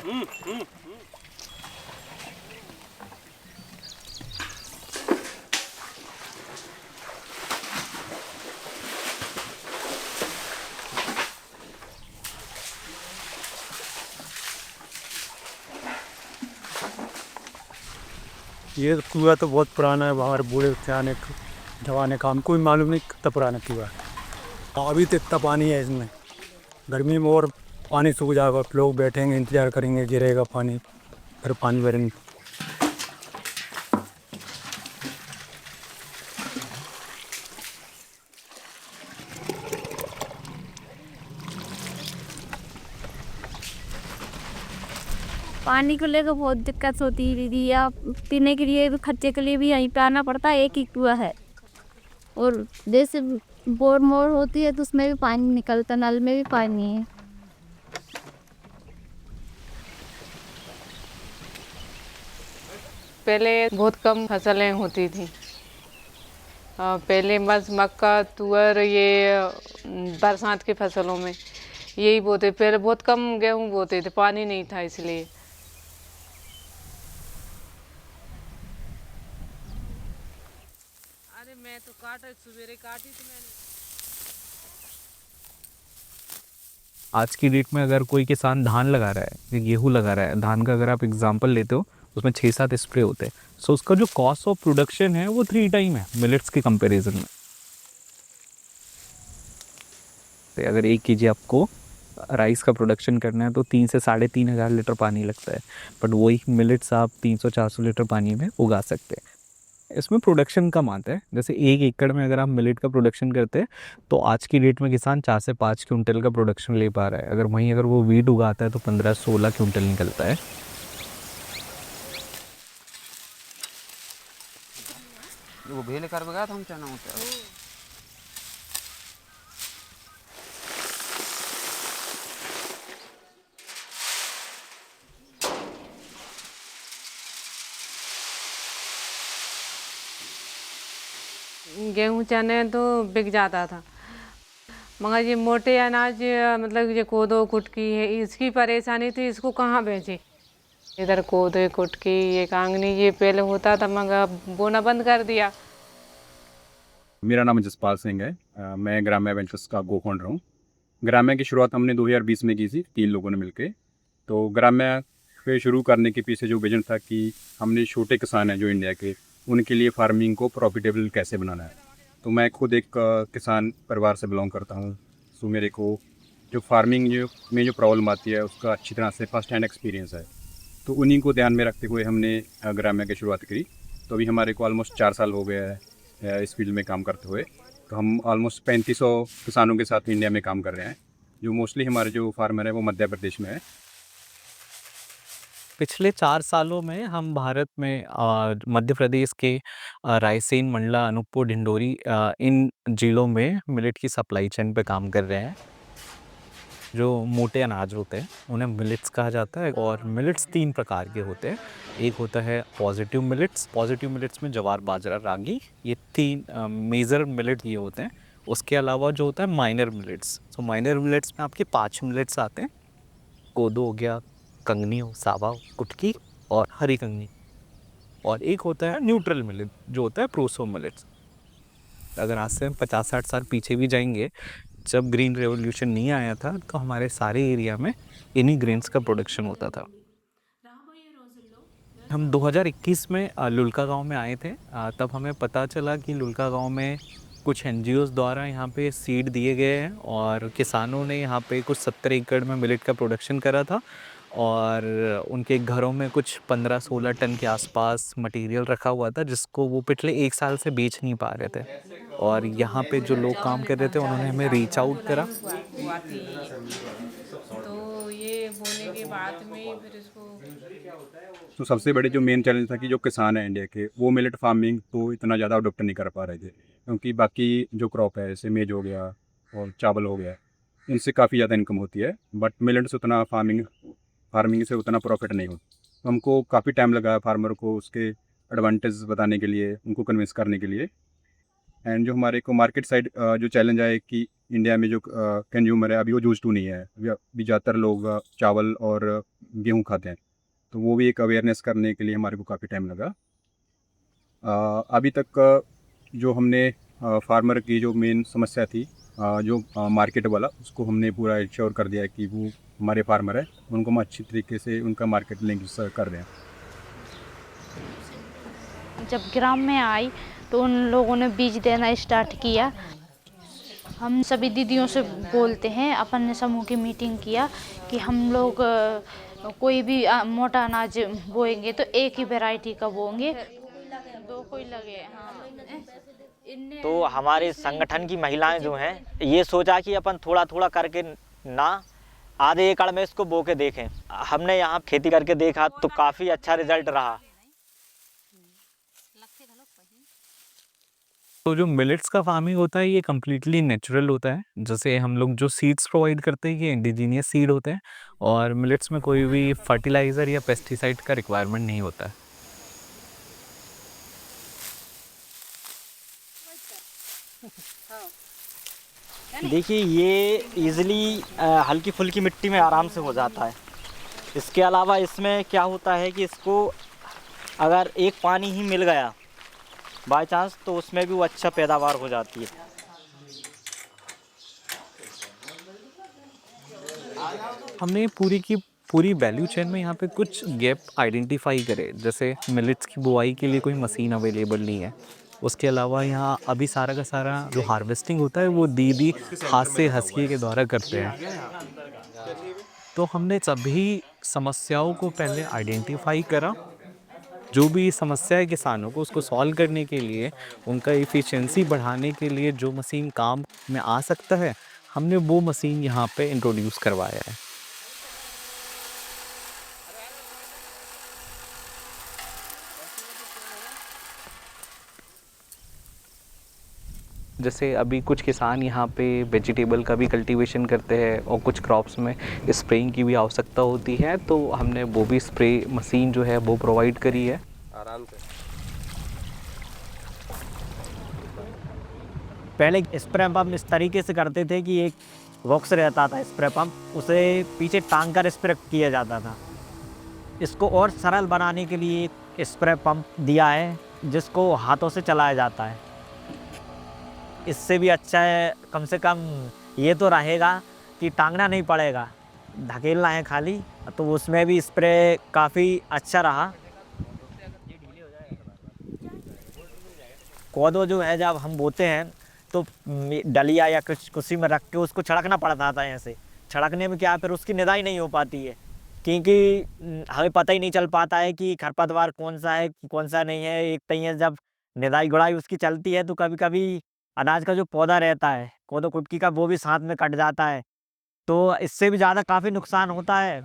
पानी को लेकर बहुत दिक्कत होती है दीदी, या पीने के लिए भी खर्चे के लिए भी यहीं पे आना पड़ता है। एक ही कुआं है और जैसे बोर मोर होती है तो उसमें भी पानी निकलता, नल में भी पानी है। पहले बहुत कम फसलें होती थी। पहले बस मक्का तुअर ये बरसात की फसलों में यही बोते। पहले बहुत कम गेहूं बोते थे, पानी नहीं था इसलिए। अरे मैं तो सवेरे काटी थी मैंने। आज की डेट में अगर कोई किसान धान लगा रहा है या गेहूँ लगा रहा है, धान का अगर आप एग्जांपल लेते हो उसमें 6-7 स्प्रे होते हैं। सो उसका जो कॉस्ट ऑफ प्रोडक्शन है वो 3 टाइम है मिलेट्स के कंपैरिजन में। तो अगर 1 kg आपको राइस का प्रोडक्शन करना है तो 3 से 3,500 लीटर पानी लगता है, बट वही मिलेट्स आप 300-400 लीटर पानी में उगा सकते हैं। इसमें प्रोडक्शन कम आता है। जैसे 1 एकड़ में अगर आप मिलेट का प्रोडक्शन करते हैं तो आज की डेट में किसान 4 से 5 क्विंटल का प्रोडक्शन ले पा रहा है। अगर वो वीट उगाता है तो 15-16 क्विंटल निकलता है। वो भेल कर बगा हम चना होता है। गेहूं चने तो बिक जाता था, मगर ये मोटे अनाज मतलब ये कोदो कुटकी है, इसकी परेशानी थी। इसको कहाँ बेचे? इधर कोदो कुटकी ये कांगनी ये पहले होता था, मगर बोना बंद कर दिया। मेरा नाम जसपाल सिंह है। मैं ग्राम्य वेंचर्स का को फाउंडर हूँ। ग्राम्य की शुरुआत हमने 2020 में की थी 3 लोगों ने मिलकर। तो ग्राम्य पे शुरू करने के पीछे जो विजन था कि हमने छोटे किसान हैं जो इंडिया के, उनके लिए फार्मिंग को प्रॉफिटेबल कैसे बनाना है। तो मैं खुद एक किसान परिवार से बिलोंग करता हूँ। सो मेरे को जो फार्मिंग में जो प्रॉब्लम आती है उसका अच्छी तरह से फर्स्ट हैंड एक्सपीरियंस है। तो उन्हीं को ध्यान में रखते हुए हमने ग्राम्य की शुरुआत करी। तो अभी हमारे को ऑलमोस्ट 4 साल हो गया है इस फील्ड में काम करते हुए। तो हम ऑलमोस्ट 3500 किसानों के साथ इंडिया में काम कर रहे हैं, जो मोस्टली हमारे जो फार्मर है वो मध्य प्रदेश में है। पिछले 4 सालों में हम भारत में मध्य प्रदेश के रायसेन, मंडला, अनूपपुर, ढिंडोरी इन जिलों में मिलेट की सप्लाई चेन पे काम कर रहे हैं। जो मोटे अनाज होते हैं उन्हें मिलेट्स कहा जाता है और मिलेट्स 3 प्रकार के होते हैं। एक होता है पॉजिटिव मिलेट्स में ज्वार, बाजरा, रागी, ये 3 मेजर मिलेट ये होते हैं। उसके अलावा जो होता है माइनर मिलेट्स, तो माइनर मिलेट्स में आपके 5 मिलेट्स आते हैं। कोदो हो गया, कंगनी हो, सावा हो, कुटकी और हरी कंगनी। और एक होता है न्यूट्रल मिलेट जो होता है प्रोसो मिलेट्स। अगर आज से 50-60 साल पीछे भी जाएंगे, जब ग्रीन रेवोल्यूशन नहीं आया था तो हमारे सारे एरिया में इन्हीं ग्रेन्स का प्रोडक्शन होता था। हम 2021 में लुल्का गांव में आए थे। तब हमें पता चला कि लुल्का गांव में कुछ एनजीओज़ द्वारा यहाँ पे सीड दिए गए हैं और किसानों ने यहाँ पे कुछ 70 एकड़ में मिलेट का प्रोडक्शन करा था और उनके घरों में कुछ 15-16 टन के आसपास मटेरियल रखा हुआ था जिसको वो पिछले 1 साल से बेच नहीं पा रहे थे। और यहाँ पे जो लोग काम कर रहे थे उन्होंने हमें रीच आउट करा। तो ये होने के बाद में फिर इसको तो सबसे बड़ी जो मेन चैलेंज था कि जो किसान है इंडिया के, वो मिलेट फार्मिंग तो इतना ज़्यादा अडोप्ट नहीं कर पा रहे थे, क्योंकि बाकी जो क्रॉप है जैसे मेज हो गया और चावल हो गया, इनसे काफ़ी ज़्यादा इनकम होती है, बट मिलेट से उतना फार्मिंग से उतना प्रॉफिट नहीं होता। तो हमको काफ़ी टाइम लगा फार्मर को उसके एडवांटेज बताने के लिए, उनको कन्विंस करने के लिए। एंड जो हमारे को मार्केट साइड जो चैलेंज आए कि इंडिया में जो कंज्यूमर है अभी वो यूज टू नहीं है, अभी ज़्यादातर लोग चावल और गेहूँ खाते हैं, तो वो भी एक अवेयरनेस करने के लिए हमारे को काफ़ी टाइम लगा। अभी तक जो हमने फार्मर की जो मेन समस्या थी जो मार्केट वाला, उसको हमने पूरा इंश्योर कर दिया है कि वो हमारे फार्मर है, उनको हम अच्छी तरीके से उनका मार्केट लिंक कर रहे हैं। जब ग्राम में आई तो उन लोगों ने बीज देना स्टार्ट किया। हम सभी दीदियों से बोलते हैं, अपन ने समूह की मीटिंग किया कि हम लोग कोई भी मोटा अनाज बोएंगे तो एक ही वैरायटी का बोएंगे, दो कोई लगे। हाँ, तो हमारे संगठन की महिलाएं जो हैं ये सोचा कि अपन थोड़ा थोड़ा करके ना आधे एकड़ में इसको बो के देखें। हमने यहाँ खेती करके देखा तो काफ़ी अच्छा रिजल्ट रहा। तो जो मिलेट्स का फार्मिंग होता है ये कम्प्लीटली नेचुरल होता है। जैसे हम लोग जो सीड्स प्रोवाइड करते हैं ये इंडिजीनियस सीड होते हैं और मिलेट्स में कोई भी फर्टिलाइज़र या पेस्टिसाइड का रिक्वायरमेंट नहीं होता है। देखिए ये इजीली हल्की फुल्की मिट्टी में आराम से हो जाता है। इसके अलावा इसमें क्या होता है कि इसको अगर एक पानी ही मिल गया बाय चांस तो उसमें भी वो अच्छा पैदावार हो जाती है। हमने पूरी की पूरी वैल्यू चेन में यहाँ पे कुछ गैप आइडेंटिफाई करे। जैसे मिलेट्स की बुआई के लिए कोई मशीन अवेलेबल नहीं है। उसके अलावा यहाँ अभी सारा का सारा जो हार्वेस्टिंग होता है वो दीदी हाथ से हंसिए के द्वारा करते हैं। तो हमने सभी समस्याओं को पहले आइडेंटिफाई करा। जो भी समस्या है किसानों को उसको सॉल्व करने के लिए, उनका एफिशिएंसी बढ़ाने के लिए जो मशीन काम में आ सकता है, हमने वो मशीन यहाँ पे इंट्रोड्यूस करवाया है। जैसे अभी कुछ किसान यहाँ पे वेजिटेबल का भी कल्टीवेशन करते हैं और कुछ क्रॉप्स में स्प्रेइंग की भी आवश्यकता होती है, तो हमने वो भी स्प्रे मशीन जो है वो प्रोवाइड करी है। आराम से पहले स्प्रे पंप इस तरीके से करते थे कि एक बॉक्स रहता था स्प्रे पंप, उसे पीछे टांग कर स्प्रे किया जाता था। इसको और सरल बनाने के लिए एक स्प्रे पंप दिया है जिसको हाथों से चलाया जाता है। इससे भी अच्छा है, कम से कम ये तो रहेगा कि टांगना नहीं पड़ेगा, धकेलना है खाली, तो उसमें भी स्प्रे काफ़ी अच्छा रहा। कोदो जो है जब हम बोते हैं तो डलिया या कुछ में रख के उसको छिड़कना पड़ता था। ऐसे छिड़कने में क्या फिर उसकी निदाई नहीं हो पाती है, क्योंकि हमें पता ही नहीं चल पाता है कि खरपतवार कौन सा है कौन सा नहीं है। एक तय जब निदाई गुड़ाई उसकी चलती है तो कभी कभी अनाज का जो पौधा रहता है कोदो कुटकी का वो भी साथ में कट जाता है, तो इससे भी ज़्यादा काफ़ी नुकसान होता है।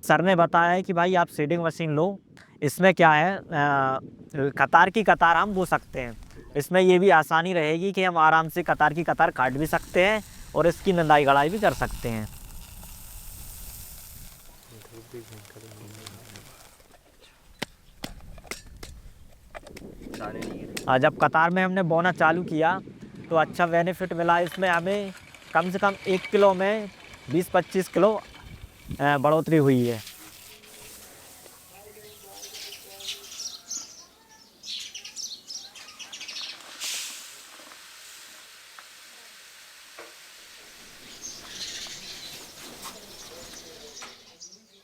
सर ने बताया है कि भाई आप सीडिंग मशीन लो, इसमें क्या है कतार की कतार हम बो सकते हैं। इसमें ये भी आसानी रहेगी कि हम आराम से कतार की कतार काट भी सकते हैं और इसकी निदाई गड़ाई भी कर सकते हैं। जब कतार में हमने बोना चालू किया तो अच्छा बेनिफिट मिला। इसमें हमें कम से कम 1 किलो में 20-25 किलो बढ़ोतरी हुई है।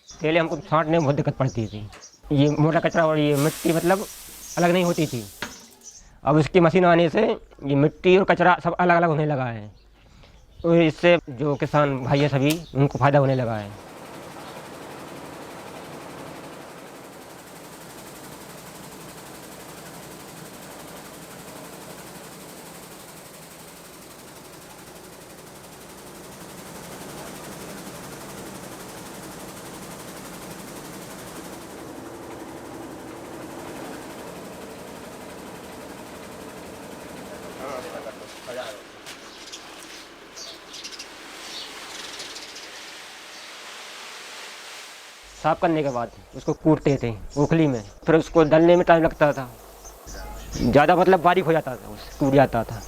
पहले हमको छांटने में बहुत दिक्कत पड़ती थी, ये मोटा कचरा और ये मिट्टी मतलब अलग नहीं होती थी। अब इसकी मशीन आने से ये मिट्टी और कचरा सब अलग अलग होने लगा है, तो इससे जो किसान भाई है सभी उनको फ़ायदा होने लगा है। साफ करने के बाद उसको कूटते थे ओखली में, फिर उसको दलने में टाइम लगता था, ज़्यादा मतलब बारीक हो जाता था, टूट जाता था।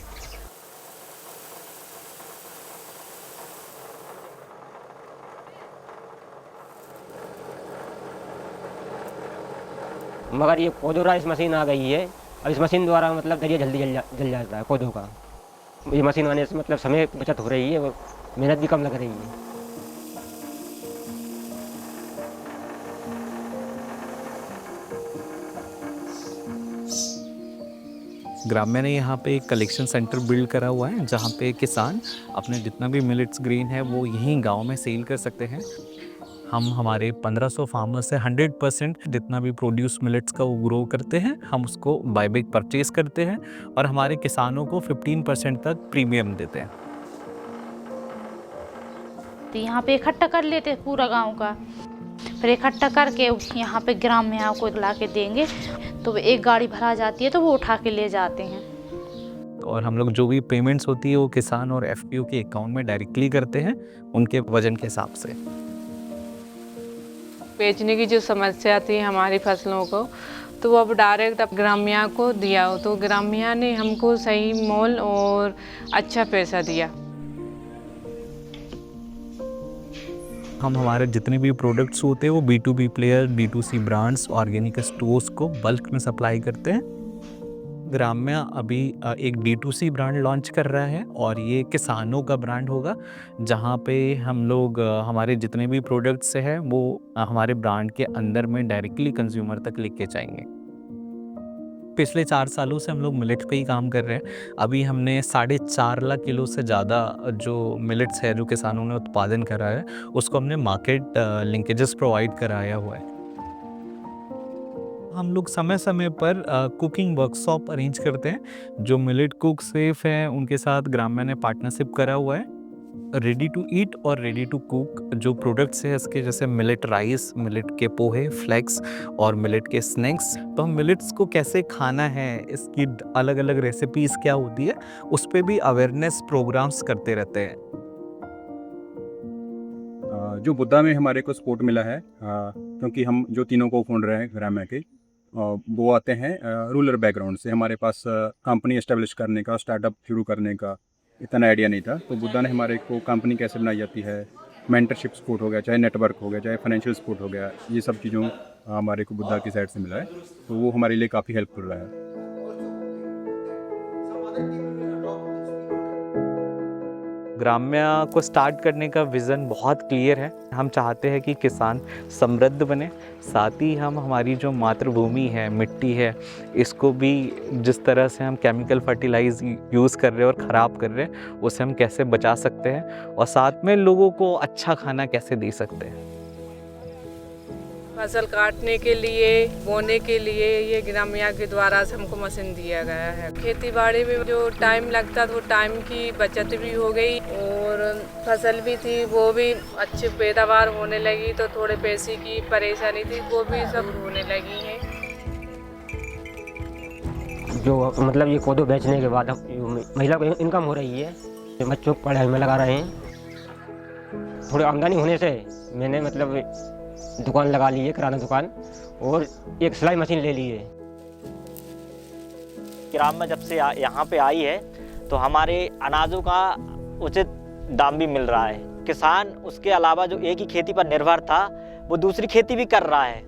मगर ये कोदो राइस मशीन आ गई है, अब इस मशीन द्वारा मतलब दरिया जल्दी जल जाता है कोदो का। ये मशीन आने से मतलब समय की बचत हो रही है और मेहनत भी कम लग रही है। ग्राम्य ने यहाँ पे एक कलेक्शन सेंटर बिल्ड करा हुआ है जहाँ पे किसान अपने जितना भी मिलेट्स ग्रेन है वो यहीं गांव में सेल कर सकते हैं। हम हमारे 1500 फार्मर से 100% जितना भी प्रोड्यूस मिलेट्स का वो ग्रो करते हैं, हम उसको बाय बैग परचेज करते हैं और हमारे किसानों को 15% तक प्रीमियम देते हैं। तो यहाँ पे इकट्ठा कर लेते हैं पूरा गांव का, फिर इकट्ठा करके यहाँ पे ग्राम में आपको ला के देंगे, तो एक गाड़ी भरा जाती है तो वो उठा के ले जाते हैं। और हम लोग जो भी पेमेंट्स होती है वो किसान और एफपीओ के अकाउंट में डायरेक्टली करते हैं उनके वजन के हिसाब से। बेचने की जो समस्या थी हमारी फसलों को, तो वो अब डायरेक्ट अब ग्राम्या को दिया हो, तो ग्राम्या ने हमको सही मोल और अच्छा पैसा दिया। हम हमारे जितने भी प्रोडक्ट्स होते हैं वो B2B player, D2C brands, organic stores को बल्क में सप्लाई करते हैं। ग्राम्या अभी एक D2C ब्रांड लॉन्च कर रहा है और ये किसानों का ब्रांड होगा, जहाँ पे हम लोग हमारे जितने भी प्रोडक्ट्स हैं वो हमारे ब्रांड के अंदर में डायरेक्टली कंज्यूमर तक लेके जाएंगे। पिछले 4 सालों से हम लोग मिलेट पे ही काम कर रहे हैं। अभी हमने 4.5 लाख किलो से ज़्यादा जो मिलेट्स है जो किसानों ने उत्पादन करा है उसको हमने मार्केट लिंकेजेस प्रोवाइड कराया हुआ है। हम लोग समय समय पर कुकिंग वर्कशॉप अरेंज करते हैं। जो मिलेट कुक सेफ हैं उनके साथ ग्राम्या ने पार्टनरशिप करा हुआ है। रेडी टू ईट और रेडी टू कुक जो प्रोडक्ट्स हैं इसके, जैसे मिलेट राइस, मिलेट के पोहे, फ्लेक्स और मिलेट के स्नैक्स, तो हम मिलेट्स को कैसे खाना है, इसकी अलग अलग रेसिपीज़ क्या होती है, उस पर भी अवेयरनेस प्रोग्राम्स करते रहते हैं। जो बुद्धा में हमारे को सपोर्ट मिला है, क्योंकि हम जो तीनों को फाउंडर हैं ग्राम्या के, वो आते हैं रूरल बैकग्राउंड से। हमारे पास कंपनी एस्टेब्लिश करने का, स्टार्टअप शुरू करने का इतना आइडिया नहीं था, तो बुद्धा ने हमारे को कंपनी कैसे बनाई जाती है, मेंटरशिप सपोर्ट हो गया, चाहे नेटवर्क हो गया, चाहे फाइनेंशियल सपोर्ट हो गया, ये सब चीज़ों हमारे को बुद्धा की साइड से मिला है, तो वो हमारे लिए काफ़ी हेल्पफुल रहा है। ग्राम्या को स्टार्ट करने का विज़न बहुत क्लियर है। हम चाहते हैं कि किसान समृद्ध बने, साथ ही हम हमारी जो मातृभूमि है, मिट्टी है, इसको भी जिस तरह से हम केमिकल फर्टिलाइज यूज़ कर रहे हैं और ख़राब कर रहे हैं उसे हम कैसे बचा सकते हैं और साथ में लोगों को अच्छा खाना कैसे दे सकते हैं। फसल काटने के लिए, बोने के लिए ये ग्राम्या के द्वारा से हमको मशीन दिया गया है। खेती बाड़ी में जो टाइम लगता था वो टाइम की बचत भी हो गई और फसल भी थी वो भी अच्छी पैदावार होने लगी, तो थोड़े पैसे की परेशानी थी वो भी सब होने लगी है। जो मतलब ये कोदो बेचने के बाद महिला को इनकम हो रही है, बच्चों को पढ़ाई में लगा रहे हैं। थोड़ी आमदनी होने से मैंने मतलब दुकान लगा ली है, किराना दुकान, और एक सिलाई मशीन ले ली है। ग्राम में जब से यहाँ पे आई है तो हमारे अनाजों का उचित दाम भी मिल रहा है। किसान उसके अलावा जो एक ही खेती पर निर्भर था वो दूसरी खेती भी कर रहा है,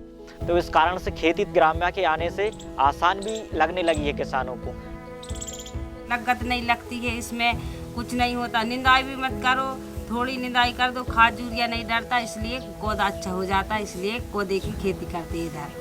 तो इस कारण से खेती ग्राम्या के आने से आसान भी लगने लगी है किसानों को। लागत नहीं लगती है, इसमें कुछ नहीं होता, निंदाई भी मत करो, थोड़ी निंदाई कर दो, खाद यूरिया नहीं डरता, इसलिए कोदा अच्छा हो जाता है, इसलिए कोदे की खेती करते हैं इधर।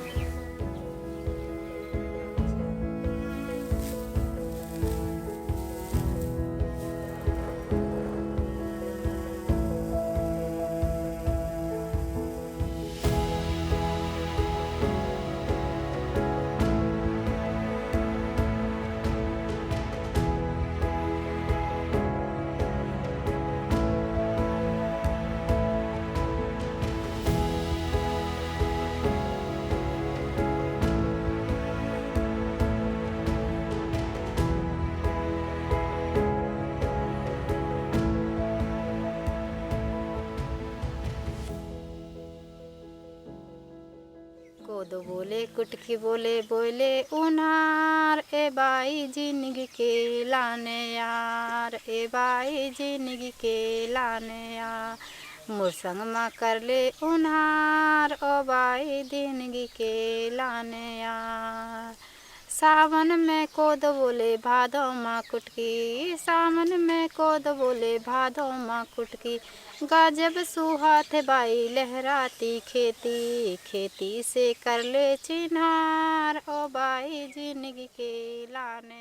कोदो बोले कुटकी बोले बोले उनार, ए बाई जिंदगी के लाने यार, ए बाई जिंदगी के लाने यार, मोर संग मा कर ले उनार, ओ बाई जिंदगी के लाने यार। सावन में कोदो बोले भादो माँ कुटकी, सावन में कोदो बोले भादो माँ कुटकी, गाजब सुहात बाई लहराती खेती, खेती से कर ले चिन्हार, ओ बाई जिंदगी के लाने।